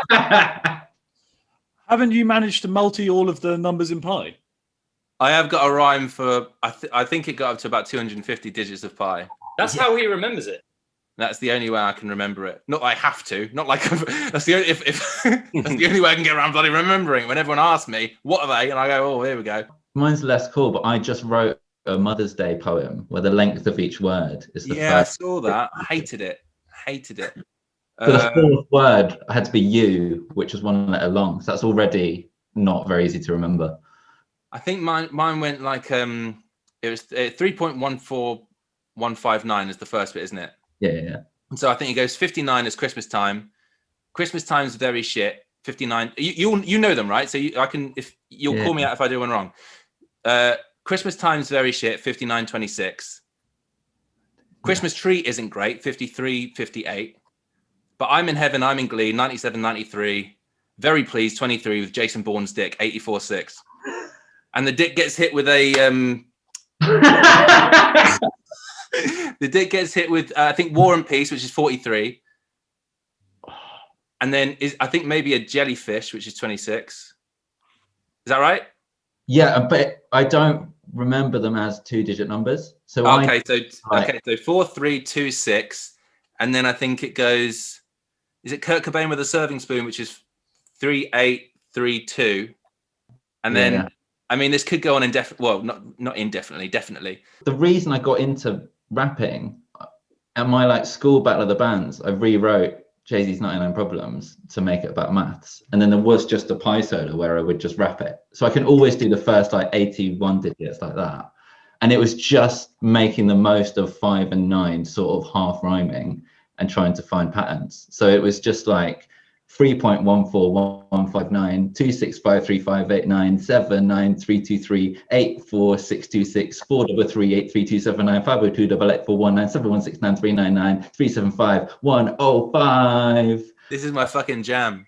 Haven't you managed to multi all of the numbers in pi? I have got a rhyme for, I think it got up to about 250 digits of pi. That's how he remembers it. That's the only way I can remember it. Not I have to. Not like that's the only, if that's the only way I can get around bloody remembering. When everyone asks me, what are they? And I go, oh, here we go. Mine's less cool, but I just wrote a Mother's Day poem where the length of each word is the Yeah, I first. saw that. I hated it. Hated it. For the fourth word, I had to be you, which was one letter long. So that's already not very easy to remember. I think mine went like it was 3.14159 is the first bit, isn't it? Yeah. And so I think it goes 59 is Christmas time. Christmas time's very shit. 59. You know them, right? So I can, if you'll call me out if I do one wrong. Christmas time's very shit. 59.26. Christmas tree isn't great. 53.58. But I'm in heaven. I'm in Glee. 97.93. Very pleased. 23 with Jason Bourne's dick. 84.6. And the dick gets hit with a the dick gets hit with I think War and Peace, which is 43. And then I think maybe a jellyfish, which is 26. Is that right? Yeah, but I don't remember them as 2-digit numbers. So okay, so 4326, and then I think it goes. Is it Kurt Cobain with a serving spoon, which is 3832, and then I mean this could go on indefinitely. Well, not indefinitely, definitely. The reason I got into rapping at my like school battle of the bands, I rewrote Jay-Z's 99 Problems to make it about maths, and then there was just a pi solo where I would just rap it, so I can always do the first like 81 digits like that, and it was just making the most of 5 and 9 sort of half rhyming and trying to find patterns. So it was just like 3.14159 2653589 79323 84626 433832795 5028841 7169399 375 105. This is my fucking jam.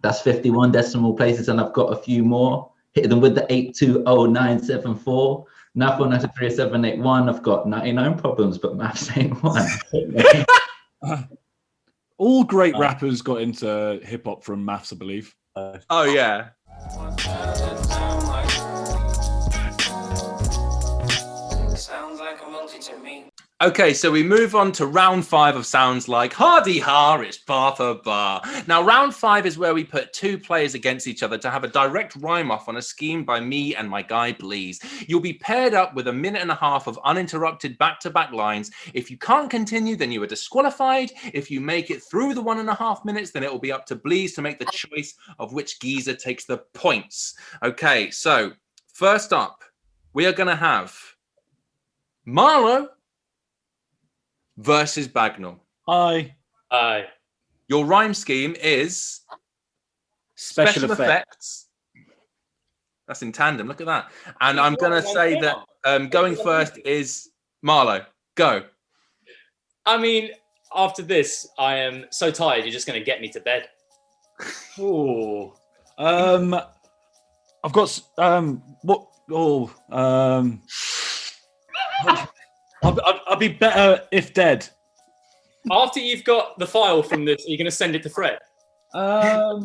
That's 51 decimal places, and I've got a few more. Hit them with the 820974. Now 4933781. I've got 99 problems, but maths ain't one. All great rappers got into hip hop from maths, I believe. Oh yeah. Sounds like a multi to me. Okay, so we move on to round 5 of Sounds Like. Hardy har, it's bar for bar. Now, round 5 is where we put 2 players against each other to have a direct rhyme off on a scheme by me and my guy Bleez. You'll be paired up with 1.5 minutes of uninterrupted back-to-back lines. If you can't continue, then you are disqualified. If you make it through the 1.5 minutes, then it will be up to Bleez to make the choice of which geezer takes the points. Okay, so first up, we are going to have Marlo versus Bagnall. Aye. Your rhyme scheme is special effects. That's in tandem. Look at that. And I'm going to say that going first is Marlo. Go. I mean, after this, I am so tired. You're just going to get me to bed. Oh. I've got what? Oh. I'd be better if dead. After you've got the file from this, are you going to send it to Fred? Yeah.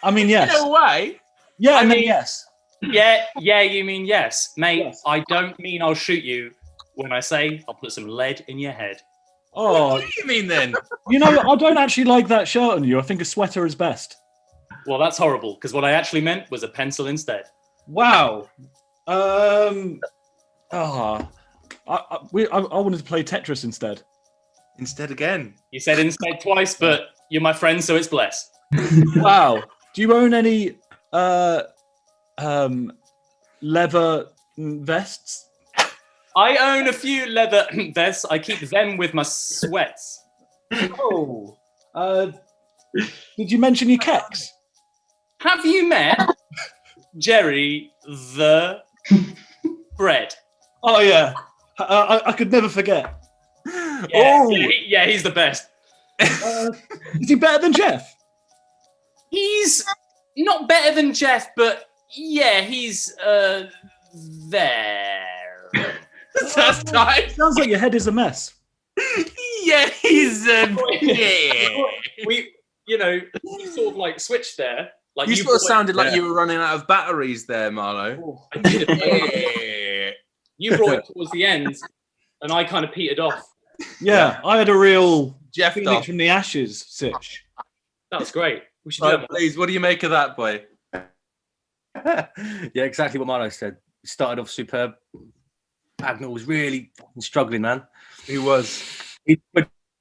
I mean, yes. No way. Yeah, I I mean, mean- yes. Yeah, you mean yes. Mate, Yes. I don't mean I'll shoot you when I say I'll put some lead in your head. Oh, What do you mean then? you know, I don't actually like that shirt on you. I think a sweater is best. Well, that's horrible, because what I actually meant was a pencil instead. Wow. I wanted to play Tetris instead. Instead again. You said instead twice, but You're my friend, so it's blessed. Wow. Do you own any leather vests? I own a few leather vests. I keep them with my sweats. Oh. Did you mention your kecks? Have you met Jerry the Bread? Oh yeah. I could never forget. Yeah, he's the best. Is he better than Jeff? He's not better than Jeff, but yeah, he's there. That's time. Sounds like your head is a mess. Yeah, he's We sort of like switched there. Like You sort of brought it- sounded like you were running out of batteries there, Marlo. I did. You brought it towards the end, and I kind of petered off. Yeah, I had a real Jeff Phoenix Doff. from the ashes sitch. That was great. We should do Right, that. please, what do you make of that, boy? Yeah, exactly what Marlo said. Started off superb. Bagnall was really fucking struggling, man. He was. He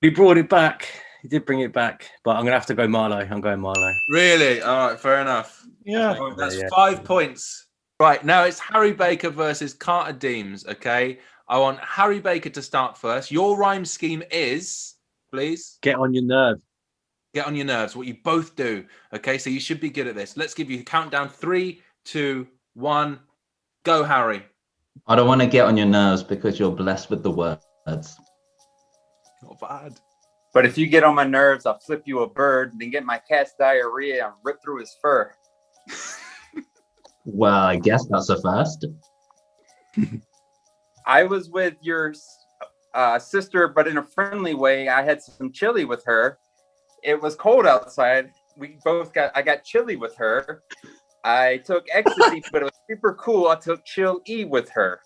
brought it back. He did bring it back, but I'm gonna have to go Marlo. I'm going Marlo. Really? All right, fair enough. Yeah. All right, that's Yeah. 5 points. Right, now it's Harry Baker versus Carter Deems, okay? I want Harry Baker to start first. Your rhyme scheme is, please, Get on your nerve. get on your nerves, what you both do, okay? So you should be good at this. Let's give you a countdown. 3, 2, 1, go, Harry. I don't want to get on your nerves because you're blessed with the words. Not bad. But if you get on my nerves, I'll flip you a bird, then get my cat's diarrhea and rip through his fur. Well, I guess that's a first. I was with your sister, but in a friendly way. I had some chili with her. It was cold outside. I got chili with her. I took ecstasy, but it was super cool. I took chill E with her.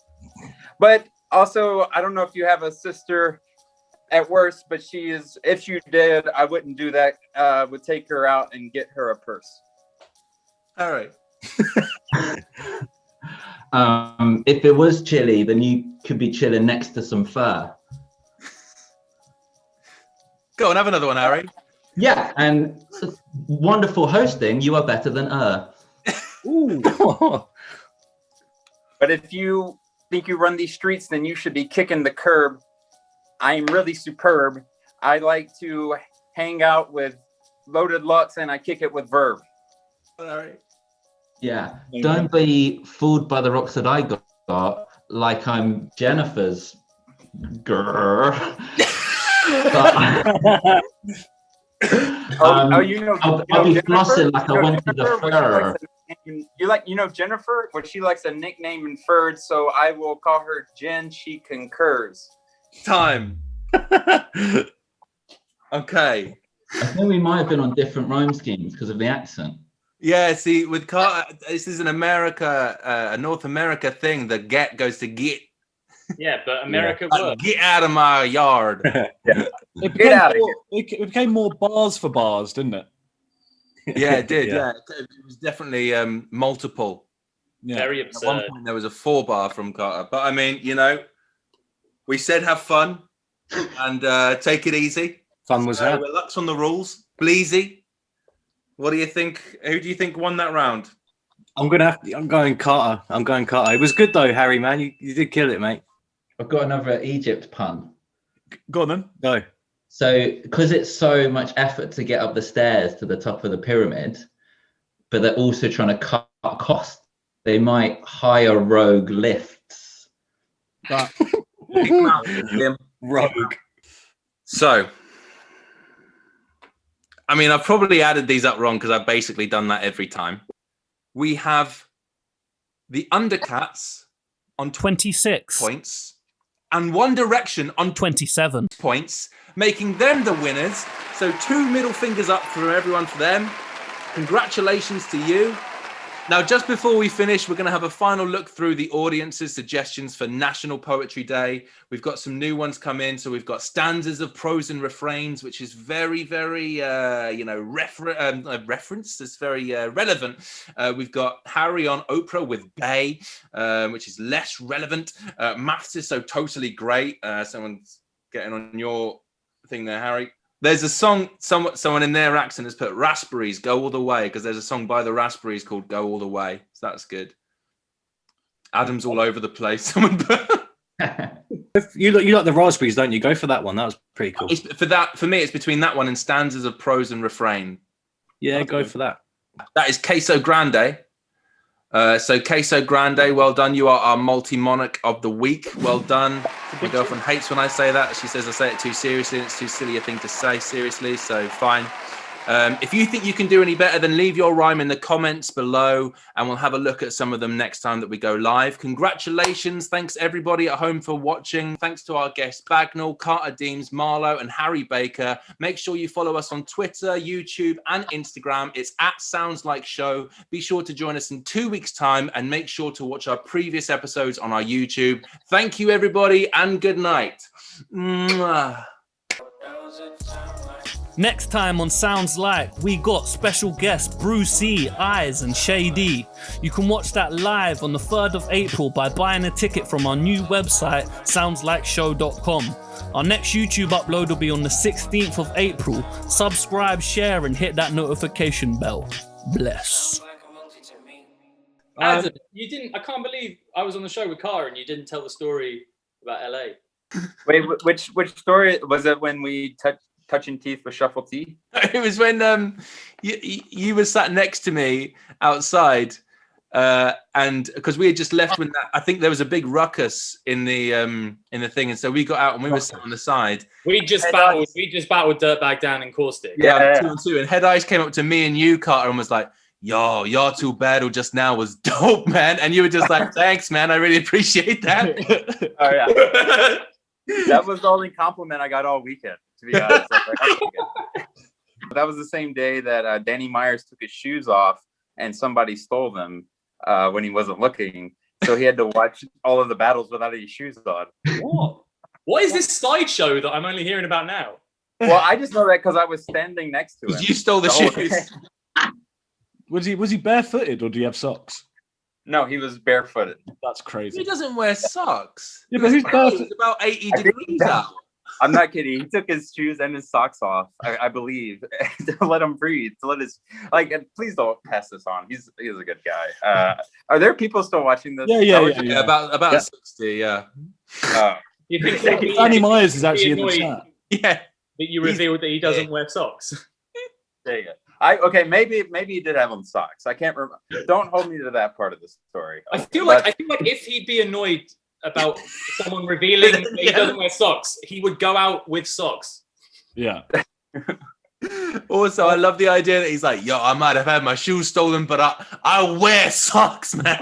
But also, I don't know if you have a sister at worst, but she is, if you did, I wouldn't do that. Would take her out and get her a purse. All right. If it was chilly, then you could be chilling next to some fur. Go on, have another one, Harry. Yeah, and wonderful hosting. You are better than Ooh. But if you think you run these streets, then you should be kicking the curb. I am really superb. I like to hang out with loaded Lux and I kick it with Verb. All right. Yeah. Don't be fooled by the rocks that I got like I'm Jennifer's girl. I'll be flossing like I went to the fair. You know Jennifer, but she likes a nickname inferred, so I will call her Jen. She concurs. Time. Okay. I think we might have been on different rhyme schemes because of the accent. Yeah, see, with Carter, this is an a North America thing. The get goes to get. Yeah, but America Like, works. get out of my yard. It Get out of it became more bars for bars, didn't it? Yeah, it did. Yeah, it was definitely multiple. Yeah. Very At one absurd. point, there was a 4-bar from Carter. But I mean, we said have fun and take it easy. Fun was had. Relax on the rules. Bleezy, what do you think? Who do you think won that round? I'm going Carter. It was good though, Harry, man. You did kill it, mate. I've got another Egypt pun. Go on then. Go. So, because it's so much effort to get up the stairs to the top of the pyramid, but they're also trying to cut costs, they might hire rogue lifts. Rogue. So, I mean, I've probably added these up wrong because I've basically done that every time. We have the Undercats on 26 points and One Direction on 27 points, making them the winners. So 2 middle fingers up for everyone for them. Congratulations to you. Now, just before we finish, we're going to have a final look through the audience's suggestions for National Poetry Day. We've got some new ones come in. So we've got stanzas of prose and refrains, which is very, very, reference. It's very relevant. We've got Harry on Oprah with Bay, which is less relevant. Maths is so totally great. Someone's getting on your thing there, Harry. There's a song, someone in their accent has put Raspberries Go All the Way, because there's a song by the Raspberries called Go All the Way. So that's good. Adam's all over the place. Someone put... You like the Raspberries, don't you? Go for that one. That was pretty cool. For me, it's between that one and stanzas of prose and refrain. Yeah, go for that. That is Queso Grande. So Queso Grande, well done. You are our multi-monarch of the week. Well done. My girlfriend hates when I say that. She says I say it too seriously and it's too silly a thing to say seriously, so fine. If you think you can do any better, then leave your rhyme in the comments below and we'll have a look at some of them next time that we go live. Congratulations. Thanks everybody at home for watching. Thanks to our guests Bagnall, Carter, Deems, Marlo and Harry Baker. Make sure you follow us on Twitter, YouTube and Instagram. It's at Sounds Like Show. Be sure to join us in 2 weeks' time and make sure to watch our previous episodes on our YouTube. Thank you everybody and good night. Mwah. Next time on Sounds Like, we got special guests Brucey, Eyes and Shady. You can watch that live on the 3rd of April by buying a ticket from our new website, soundslikeshow.com. Our next YouTube upload will be on the 16th of April. Subscribe, share and hit that notification bell. Bless. Adam, you didn't. I can't believe I was on the show with Cara and you didn't tell the story about LA. Wait, which story was it when we touching teeth with Shuffle T? It was when you were sat next to me outside, and because we had just left when I think there was a big ruckus in the thing, and so we got out and we were sat on the side. We just battled Dirtbag Dan and Caustic. Yeah, 2-2. And Head Ice came up to me and you, Carter, and was like, "Yo, your two battle just now was dope, man." And you were just like, "Thanks, man. I really appreciate that." Oh yeah. That was the only compliment I got all weekend, to be honest. That was the same day that Danny Myers took his shoes off and somebody stole them when he wasn't looking. So he had to watch all of the battles without any shoes on. What is this sideshow that I'm only hearing about now? Well, I just know that because I was standing next to him. You stole the shoes. Was he barefooted or do you have socks? No, he was barefooted. That's crazy. He doesn't wear socks. Yeah, but who's barefooted? It's about 80 degrees out. I'm not kidding. He took his shoes and his socks off, I believe, to let him breathe. To let his please don't pass this on. He's a good guy. Are there people still watching this? Yeah. About 60. Yeah. You think Danny Myers is actually in the chat. Yeah. That you revealed that he doesn't wear socks. There you go. Maybe he did have on socks. I can't remember. Don't hold me to that part of the story. I feel like if he'd be annoyed about someone revealing that he doesn't wear socks, he would go out with socks. Yeah. Also, I love the idea that he's like, "Yo, I might have had my shoes stolen, but I wear socks, man."